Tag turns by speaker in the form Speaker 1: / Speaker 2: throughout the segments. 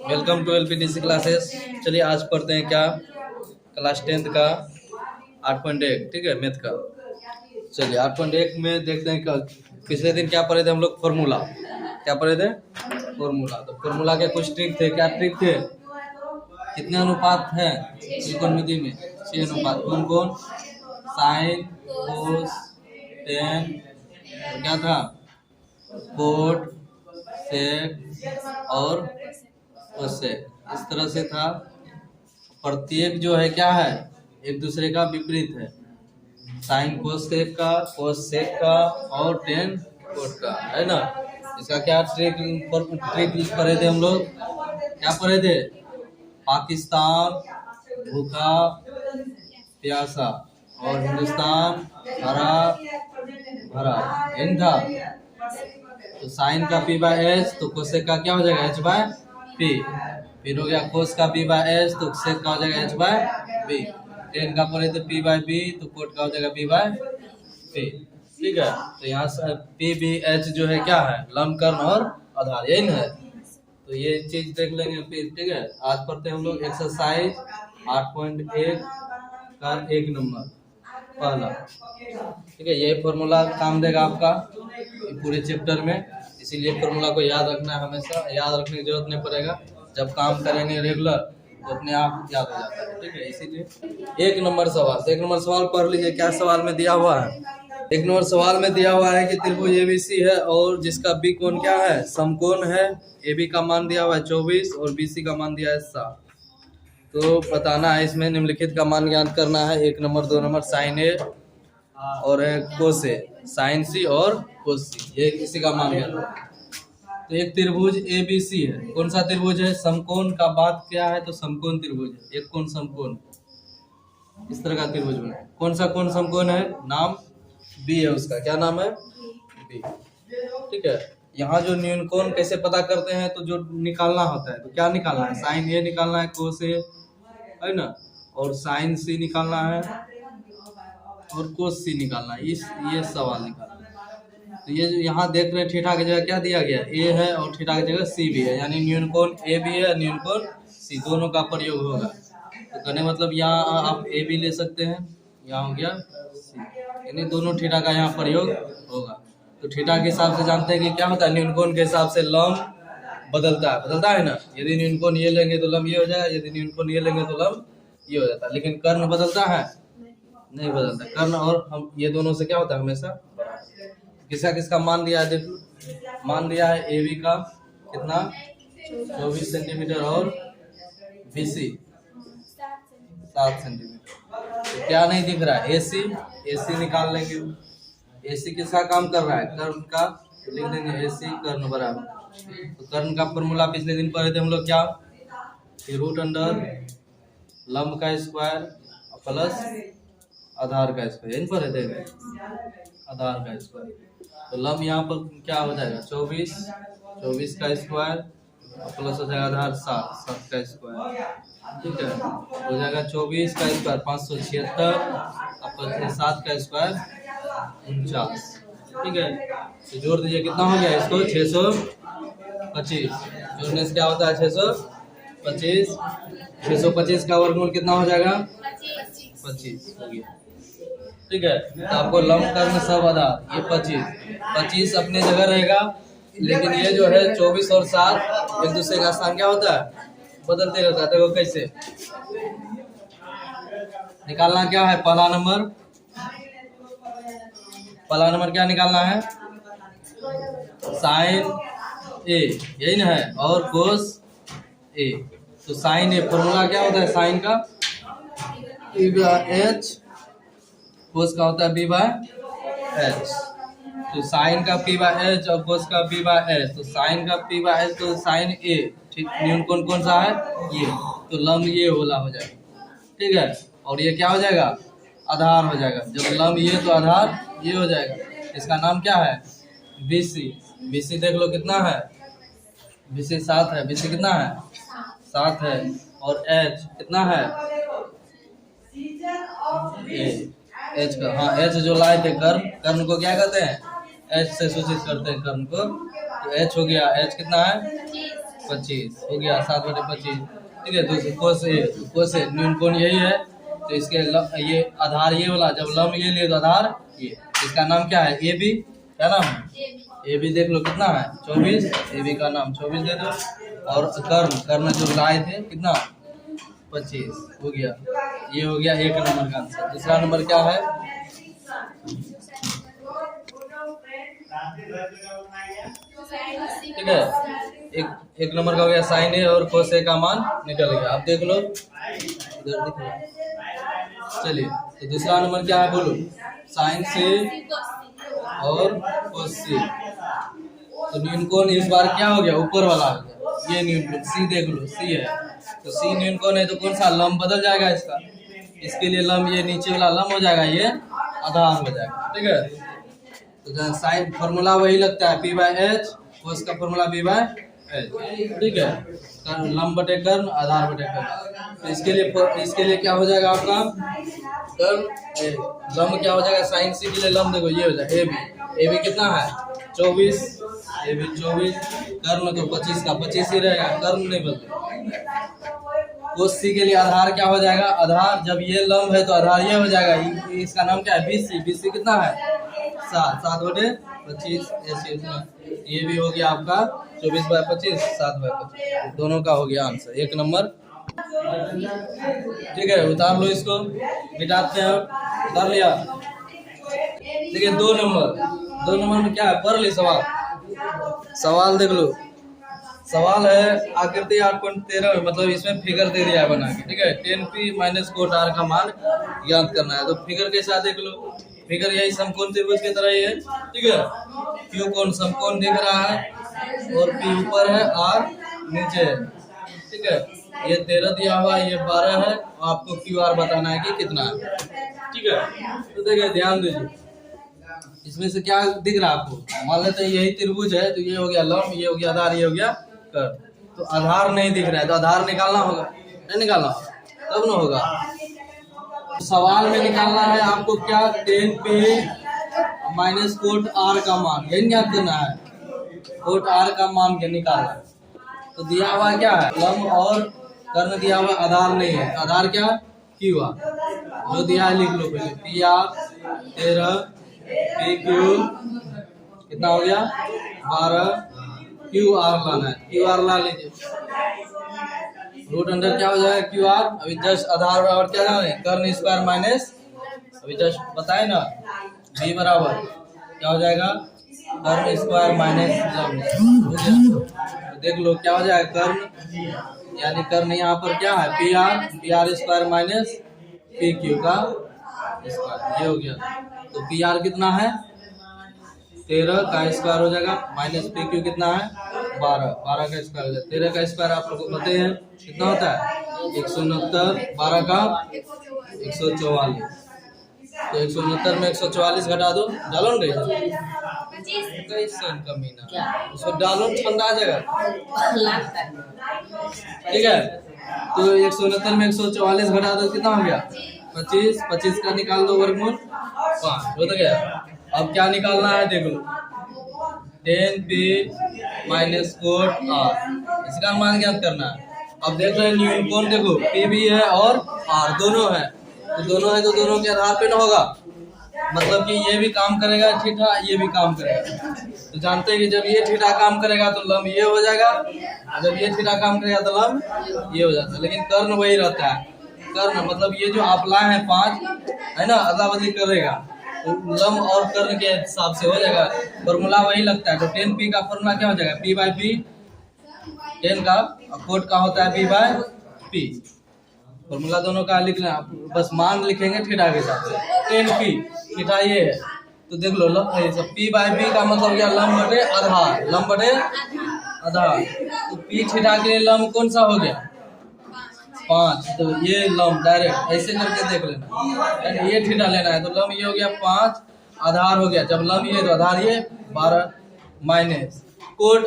Speaker 1: Welcome to एलपीटीसी classes. चलिए आज पढ़ते हैं क्या, क्लास 10th का 8.1, ठीक है, मैथ का। चलिए 8.1 में देखते हैं पिछले दिन क्या पढ़े थे हम लोग, फॉर्मूला। क्या पढ़े थे? फॉर्मूला। तो फॉर्मूला के कुछ ट्रिक थे। क्या ट्रिक थे? कितने अनुपात है त्रिकोणमिति में? 6 अनुपात। कौन कौन? साइन, कोस, टेन, क्या था, कोट, सेक और कोसेक। इस तरह से था। प्रत्येक जो है क्या है, एक दूसरे का विपरीत है। साइन कोसेक का, कोसेक का और टेन कोट का, है ना। इसका क्या ट्रिक पढ़े थे हम लोग? क्या पढ़े थे? पाकिस्तान भूखा प्यासा और हिंदुस्तान हरा भरा, इन था। तो साइन का पी बाय एच, तो कोसेक का क्या हो जाएगा, एच बाय पी। फिर हो गया कोस का पी बाय एच, तो सेक का हो जाएगा एच बाय बी। टेन का पढ़े तो पी बाय बी, तो कोट का हो जाएगा पी बाय पी, ठीक है। तो यहाँ से पी बी एच जो है क्या है, लंब, कर्ण और आधार, यही ना है। तो ये चीज देख लेंगे फिर, ठीक है। आज पढ़ते हैं हम लोग एक्सरसाइज 8.1 का 1 नंबर पहला, ठीक है। ये फॉर्मूला काम देगा आपका पूरे चैप्टर में, इसीलिए फॉर्मूला को याद रखना है हमेशा। याद रखने की जरूरत नहीं पड़ेगा, जब काम करेंगे रेगुलर तो अपने आप याद हो जाता है, ठीक है। इसीलिए 1 नंबर सवाल, 1 नंबर सवाल पढ़ लीजिए। क्या सवाल में दिया हुआ है? 1 नंबर सवाल में दिया हुआ है कि त्रिभुज एबीसी है और जिसका बी कोण क्या है, समकोण है। एबी का मान दिया हुआ है 24 और बीसी का मान दिया है 7। तो बताना है इसमें, निम्नलिखित का मान ज्ञात करना है। 1 नंबर 2 नंबर साइन ए और कोस ए, साइन सी और कोस सी, ये इसी का मान ज्ञात। तो एक त्रिभुज एबीसी है। कौन सा त्रिभुज है? समकोण का बात क्या है, तो समकोण त्रिभुज है। एक कोण समकोण, इस तरह का त्रिभुज बना। कौन सा कोण समकोण है? नाम बी है उसका। क्या नाम है? बी, ठीक है। यहाँ जो न्यून कोण कैसे पता करते हैं, तो जो निकालना होता है, तो क्या निकालना है, साइन ए निकालना है, कोस ए, है ना, और साइन सी निकालना है और कोस सी निकालना है। ये सवाल निकालना। तो ये जो यहाँ देख रहे हैं, थीटा की जगह क्या दिया गया, ए है, और थीटा की जगह सी भी है, यानी न्यून कोण ए भी है, न्यून कोण सी, दोनों का प्रयोग होगा। तो कहने मतलब यहाँ आप ए भी ले सकते हैं, यहाँ हो गया सी, यानी दोनों थीटा का यहाँ प्रयोग होगा। तो थीटा के हिसाब से जानते हैं कि क्या होता है, न्यून कोण के हिसाब से लंब बदलता है ना। यदि न्यून कोण ये लेंगे तो लंब ये हो जाएगा, यदि न्यून कोण ये लेंगे तो लंब ये हो जाता है। लेकिन कर्ण बदलता है? नहीं बदलता। कर्ण और हम ये दोनों से क्या होता है, हमेशा। किसका किसका मान दिया है, देखो। मान दिया है ए बी का कितना, 24 सेंटीमीटर और बीसी 7 सेंटीमीटर। तो क्या नहीं दिख रहा है, एसी निकाल लेंगे। एसी किसका काम कर रहा है, कर्ण का, तो लिख देंगे एसी कर्ण बराबर। तो कर्ण का फॉर्मूला पिछले दिन पढ़े थे हम लोग, क्या, रूट अंडर लंब का स्क्वायर प्लस आधार का स्क्वायर, यही पढ़े थे, आधार का स्क्वायर। तो लंब यहाँ पर क्या हो जाएगा, 24 का स्क्वायर प्लस हो जाएगा आधार 7 का स्क्वायर, ठीक है। हो जाएगा 24 का स्क्वायर 576 और 7 का स्क्वायर 49, ठीक है। तो जोड़ दीजिए, कितना हो गया इसको, 625। जोड़ने से क्या होता है, 625। 625 का वर्गमूल कितना हो जाएगा, 25 हो गया, ठीक है। तो आपको लंब कर्ण सब आधार, ये 25 अपने जगह रहेगा, लेकिन ये जो है 24 और 7 एक दूसरे का स्थान क्या होता है, बदलते रहता है। देखो कैसे निकालना, क्या है, पहला नंबर क्या निकालना है, साइन ए, यही ना है, और कोस ए। तो साइन ए फॉर्मूला क्या होता है, साइन का एच, कोस का होता है बी बाय एच। तो साइन का पी बाय एच और कोस का बी बाय एच। तो साइन का पी बाय एच, तो साइन ए, ठीक, न्यून कोण कौन सा है, ये, तो लंब ये वाला हो जाएगा, ठीक है। और ये क्या हो जाएगा, आधार हो जाएगा। जब लंब ये तो आधार ये हो जाएगा। इसका नाम क्या है, बीसी। बीसी देख लो कितना है, बीसी 7 है। बीसी कितना है, 7 है। और एच कितना है, एच का, हाँ, एच जो लाए थे कर्ण को क्या कहते हैं, एच से सूचित करते हैं कर्ण को, तो एच हो गया, एच कितना है 25 हो गया 7/25, ठीक है। दूसरे कोस से न्यून कोण यही है, तो इसके ये आधार ये वाला, जब लंब ये लिए तो आधार ये, इसका नाम क्या है ए बी, क्या नाम है ए बी, देख लो कितना है 24, ए बी का नाम 24 दे दो, और कर्ण जो लाए थे कितना 25 हो गया, ये हो गया 1 नंबर का आंसर। दूसरा नंबर क्या है, ठीक है, एक नंबर का हो गया साइन ए और कोस ए का मान निकल गया। आप देख लो इधर दिख रहा है। चलिए तो दूसरा नंबर क्या है बोलो, साइन सी और कोस सी। तो न्यून कोण इस बार क्या हो गया, ऊपर वाला हो गया, ये न्यून कोण सी देख लो, सी है, तो सी न्यून कोण है, तो कौन सा लंब बदल जाएगा इसका, इसके लिए लंब ये नीचे वाला लंब हो जाएगा, ये आधार हो जाएगा, ठीक है। तो साइन फॉर्मूला वही लगता है P/H, कोस का फॉर्मूला V/H, ठीक है। लंब बटे कर्ण, आधार बटे कर्ण। तो इसके लिए क्या हो जाएगा आपका कर्ण, लंब क्या हो जाएगा, साइन सी के लिए लंब देखो ये हो जाएगा ए बी कितना है 24, ए बी 24, कर्ण तो 25 का 25 ही रहेगा, कर्ण नहीं बदलेगा। कोस सी के लिए आधार क्या हो जाएगा, आधार जब ये लंब है तो आधार ये हो जाएगा, इसका नाम क्या है BC कितना है 7/25, ये भी हो गया आपका 24/25, 7/25, दोनों का हो गया आंसर 1 नंबर, ठीक है। उतार लो इसको, मिटाते हैं, उतार लिया। देखिए 2 नंबर में क्या है, पढ़ ली सवाल देख लो। सवाल है आकृति 8.13 में, मतलब इसमें फिगर दे दिया है बना के, ठीक है। 10p - कोट r का मान ज्ञात करना है। तो फिगर के साथ देख लो, फिगर यही समकोण त्रिभुज की तरह ही है, ठीक है। क्यू कोण समकोण दिख रहा है और पी ऊपर है, आर नीचे है, ठीक है। ये 13 दिया हुआ है, ये 12 है, और आपको क्यू आर बताना है कि कितना है, ठीक है। तो देखिए ध्यान दीजिए, इसमें से क्या दिख रहा है आपको, मान लेते हैं यही त्रिभुज है, तो ये हो गया लंब, ये हो गया आधार, ये हो गया कर्ण। तो आधार नहीं दिख रहा है, तो आधार निकालना होगा, नहीं निकालना तब ना होगा। सवाल में निकालना है आपको क्या, 10p - कोट r का मान, यही ज्ञात करना है, कोट r का मान के निकालना है। तो दिया हुआ क्या है, लंब और कर्ण दिया हुआ, आधार नहीं है, आधार क्या क्यू आर, जो दिया है लिख लो पहले, PR 13, PQ कितना हो गया 12, QR लाना है, QR ला लीजिए, रूट अंडर क्या हो जाएगा QR, अभी जस्ट आधार बराबर क्या जाने, कर्ण स्क्वायर माइनस, अभी जस्ट बताए ना, B बराबर क्या हो जाएगा, कर्ण स्क्वायर माइनस लंब। देख लो क्या हो जाएगा, कर्ण यानी कर्ण यहाँ पर क्या है PR स्क्वायर माइनस PQ का स्क्वायर, ये हो गया। तो PR कितना है 13 का स्क्वायर हो जाएगा, माइनस PQ कितना है 12 का स्क्वायर हो जाएगा। 13 का स्क्वायर आप लोगों को पता है कितना होता है 169, 12 का 144, तो 169 में 144 घटा दो, डालो ना कमीना, उसको डालो ठंडा आ जाएगा, ठीक है। तो 169 में 144 घटा दो, कितना हो गया 25 का निकाल दो, वर्गमूल 5 हो तो गया। अब क्या निकालना है देख लो, 10p - कोट r, इसका मान ज्ञात करना है। अब देख रहे हैं न्यून कोण देखो, p भी है और r दोनों है, तो दोनों है तो दोनों के आधार पे ना होगा, मतलब कि ये भी काम करेगा थीटा, ये भी काम करेगा। तो जानते हैं कि जब ये थीटा काम करेगा तो लंब ये हो जाएगा, जब ये थीटा काम करेगा तो लंब ये हो जाता है। लेकिन कर्ण वही रहता है, कर्ण मतलब ये जो आप लाए हैं 5 है ना, अदला बदली करेगा, तो लंब और कर्ण के हिसाब से हो जाएगा, फॉर्मूला वही लगता है। तो 10p का फॉर्मूला क्या हो जाएगा, P/P, 10 का कोट का होता है P/P, फॉर्मूला दोनों का लिखना, बस मान लिखेंगे थीटा के हिसाब से। 10p थीटा ये है, तो देख लो P/P का मतलब क्या, लंब बटे आधार, लंब बटे आधार। तो P थीटा के लिए लंब कौन सा हो गया 5, तो ये लंब डायरेक्ट ऐसे करके देख लेना, यानी ये थीटा लेना है, तो लंब ये हो गया 5, आधार हो गया, जब लंब ये तो आधार ये 12 माइनस कोट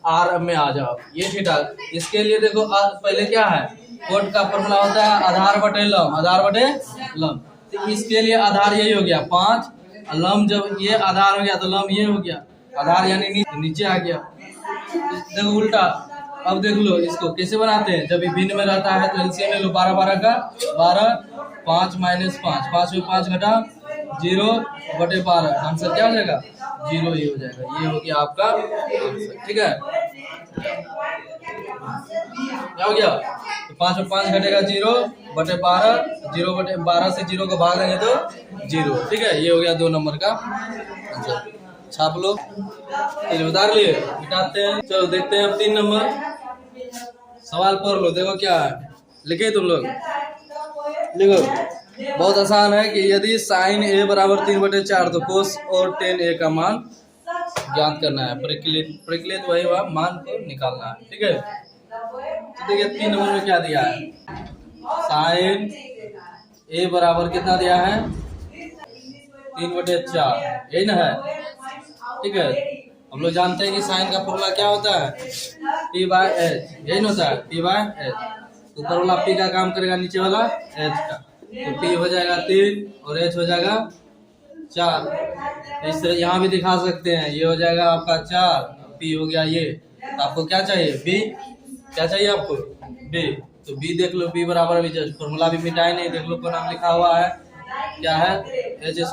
Speaker 1: r में आ जाओ, ये थीटा। इसके लिए देखो पहले क्या है, कोट का फॉर्मूला होता है आधार बटे लंब, आधार बटे लंब। तो इसके लिए आधार यही हो गया 5, लम जब ये आधार हो गया तो लम ये हो गया, आधार यानी नीचे आ गया। देखो उल्टा, अब देख लो इसको कैसे बनाते हैं। जब ये भिन्न में रहता है तो एलसीएम ले लो 12 12 का 12, 5 माइनस 5, 5 में 5 घटा 0/12, आंसर क्या हो जाएगा 0 ही हो जाएगा। ये हो गया आपका आंसर, ठीक है। क्या हो गया, तो 5 में 5 घटेगा 0/12, 0/12 से 0 को भाग देंगे तो 0, ठीक है। ये हो गया 2 नंबर का आंसर। छाप लो, चलिए उतार लिए, मिटाते हैं। चलो देखते हैं अब 3 नंबर सवाल पढ़ लो। देखो क्या है, लिखे तुम लोग, लिखो। बहुत आसान है कि यदि साइन a बराबर 3/4 तो कोस और tan a का मान ज्ञात करना है। परिकलित वही हुआ, मान को निकालना है, ठीक है। तो देखिए 3 नंबर में क्या दिया है, साइन a बराबर कितना दिया है 3/4, यही ना है, ठीक है। हम लोग जानते हैं कि साइन का फॉर्मूला क्या होता है P/H, यही ना होता है P/H। ऊपर वाला P का काम करेगा, नीचे वाला H का, तो P हो जाएगा 3 और H हो जाएगा 4। इस तरह यहाँ भी दिखा सकते हैं, ये हो जाएगा आपका 4, P हो गया ये। तो आपको क्या चाहिए B, क्या चाहिए आपको B, तो B देख लो, B बराबर भी फॉर्मूला भी मिटाए नहीं, देख लो को नाम लिखा हुआ है क्या है h² -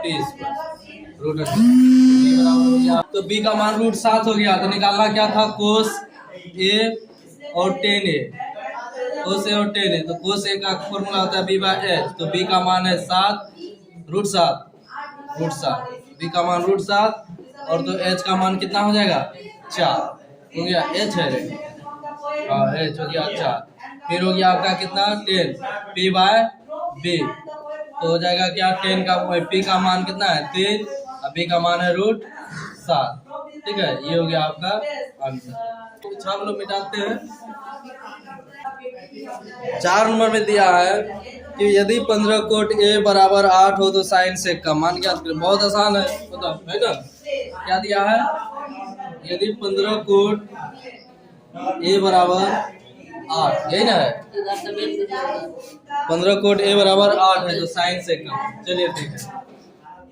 Speaker 1: t², रूट तो B का मान √7 हो गया। तो निकालना क्या था, कोस A और tan A, कोस A और tan A। तो कोस A का फॉर्मूला होता है B/H, तो B का मान है 7, √7, B का मान √7 और तो H का मान कितना हो जाएगा 4 हो गया, H है H हो गया 4। फिर हो गया आपका कितना 10, P/B, तो हो जाएगा क्या 10 का P का मान कितना है 3, B का मान है √7, ठीक है। ये हो गया आपका आंसर। तो छाप लो, मिटाते हैं। 4 नंबर में दिया है कि यदि 15 कोट A बराबर 8 हो तो साइन सेक का मान ज्ञात करें। बहुत आसान है, बताओ, है ना। क्या दिया है, यदि 15 कोट A बराबर 8, यही ना है, 15 कोट A बराबर 8 है तो साइन सेक का। चलिए ठीक है,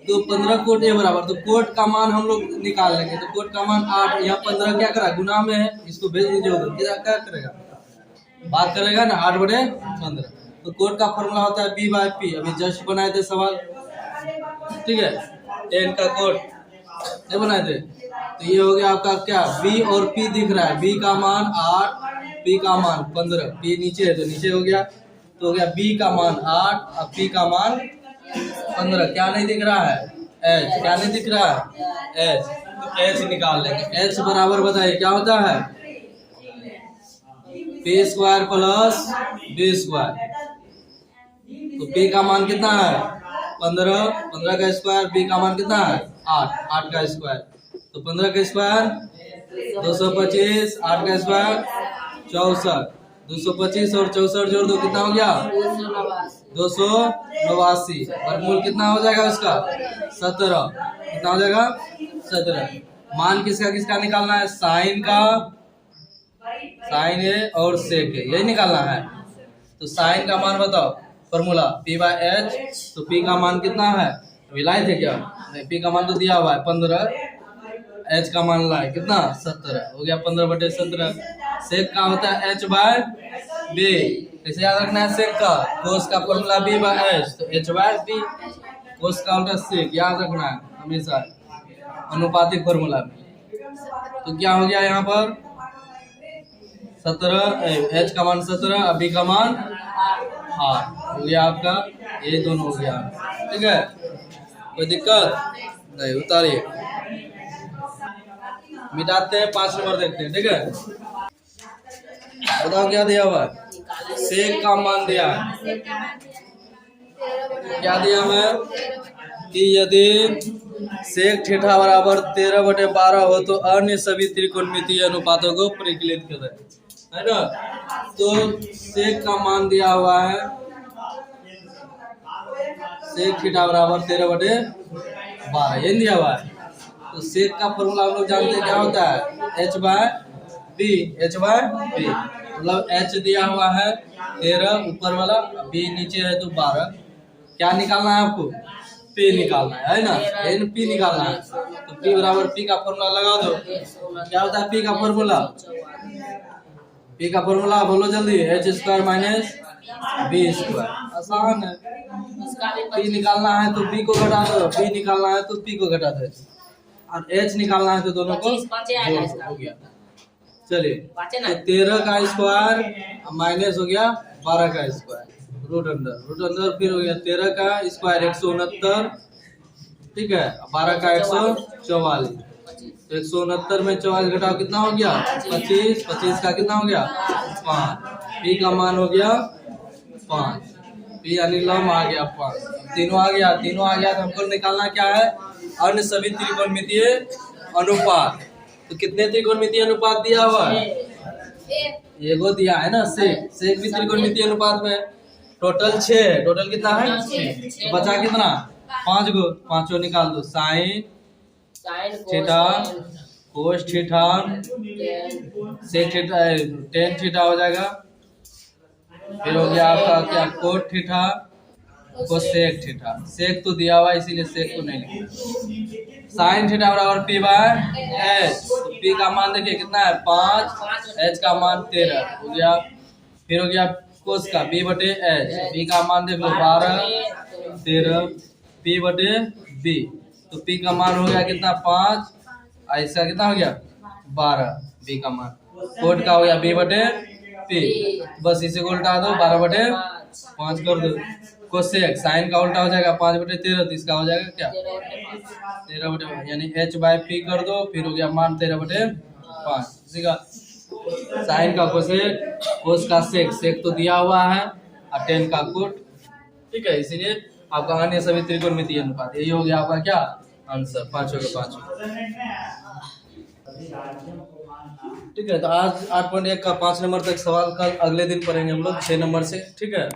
Speaker 1: तो 15 कोट A बराबर, तो कोट का मान हम लोग निकाल लेंगे। तो कोट का मान 8, यहाँ 15 क्या करा गुना में है, इसको भेज दीजिए उधर, क्या करेगा बात करेगा ना 8/15। तो कोट का फॉर्मूला होता है B/P, अभी जस्ट बनाए थे सवाल, ठीक है। 10 का कोट ये बनाए थे, तो ये हो गया आपका क्या B और P दिख रहा है, B का मान 8, P का मान 15, P नीचे है तो नीचे हो गया, तो हो गया B का मान 8 और P का मान 15। क्या नहीं दिख रहा है H, क्या नहीं दिख रहा है H, तो H निकाल लेंगे। H बराबर बताइए क्या होता है P² + B²। तो P का मान कितना है 15, 15 का स्क्वायर, B का मान कितना है 8, 8 का स्क्वायर, तो 15 का स्क्वायर 225, 8 का स्क्वायर 64, 225 और 64 जोड़ दो कितना हो गया 289, वर्गमूल कितना हो जाएगा उसका 17, कितना हो जाएगा 17। मान किसका किसका निकालना है, साइन का, साइन है और सेक है, यही निकालना है। तो साइन का मान बताओ, फॉर्मूला P/H, तो P का मान कितना है, अभी लाए थे क्या नहीं, P का मान तो दिया हुआ है 15, H का मान लाए कितना 17, हो गया 15/17। सेक का होता है H/B, इसे याद रखना है सेक का, कोस का फॉर्मूला B/H, तो H/B, कोस का होता है सेक, याद रखना है हमेशा अनुपातिक फॉर्मूला में। तो क्या हो गया यहाँ पर 17, H का मान 17 और B का मान 8 हो गया आपका, ये दोनों हो गया, ठीक है। कोई दिक्कत नहीं, उतारिए, मिटाते हैं। 5 नंबर देखते हैं, ठीक है। बताओ क्या दिया हुआ है, सेक का मान दिया है, क्या दिया है कि यदि सेक थीटा बराबर 13/12 हो तो अन्य सभी त्रिकोणमितीय अनुपातों को परिकलित करें, है ना। तो सेक का मान दिया हुआ है, सेक थीटा बराबर 13/12, ये दिया हुआ है। तो सेक का फॉर्मूला हम लोग जानते हैं क्या होता है H/B, H/B, मतलब H दिया हुआ है 13 ऊपर वाला, B नीचे है तो 12। क्या निकालना है आपको पी निकालना है ना, एन पी निकालना है। तो पी बराबर पी का फॉर्मूला लगा दो। क्या होता है पी का फॉर्मूला? पी का फॉर्मूला बोलो जल्दी, H square minus B square. आसान है। पी निकालना है तो पी को घटा दो, पी निकालना है तो पी को घटा दो, और एच निकालना है तो दोनों को जोड़ हो गया। चलिए तो 13 का स्क्वायर माइनस हो गया 12 का स्क्वायर, रूट अंदर फिर हो गया 13 का स्क्वायर 169, ठीक है, 12 का 144। तो 169 में 44 घटाओ कितना हो गया 25, 25 का कितना हो गया 5, पी का मान हो गया 5, पी यानी लम आ गया 5। तीनों आ गया तो हमको निकालना क्या है, अन्य सभी त्रिकोणमितीय अनुपात। तो कितने त्रिकोणमितीय अनुपात दिया हुआ है? एगो दिया है ना, सेक भी त्रिकोणमितीय अनुपात में। टोटल 6, टोटल कितना है 6, बचा कितना 5 गो, पांचों निकाल दो। Sine theta cos theta sec theta tan theta हो जाएगा। फिर हो गया आपका क्या cot theta cosec theta. Sec तो दिया हुआ इसीलिए सेक को नहीं लिखा। साइन थीटा बराबर पी बाय एच। पी का मान देखिए कितना है 5, एच का मान 13 हो गया। फिर हो गया कोस का बी बटे एच, बी का मान देख लो 12 13 पी बटे बी। तो पी का मान हो गया कितना 5, इसका कितना हो गया 12 बी का मान। कोट का हो गया बी बटे पी, बस इसे को उल्टा दो 12 बटे 5 कर दो। कोसेक साइन का उल्टा हो जाएगा 5 बटे 13, तो इसका हो जाएगा क्या 13 बटे 5, यानी एच बाय पी कर दो। फिर हो गया मान 13 बटे 5। इसी का साइन का कोसेक, कोस का सेक, सेक तो दिया हुआ है, और टेन का कोट, ठीक है। इसीलिए आपका अन्य सभी त्रिकोणमितीय अनुपात, यही हो गया आपका क्या आंसर, 5 के 5। ठीक है, तो आज 8.1 का 5 नंबर तक सवाल कल अगले दिन पढ़ेंगे हम लोग 6 नंबर से, ठीक है।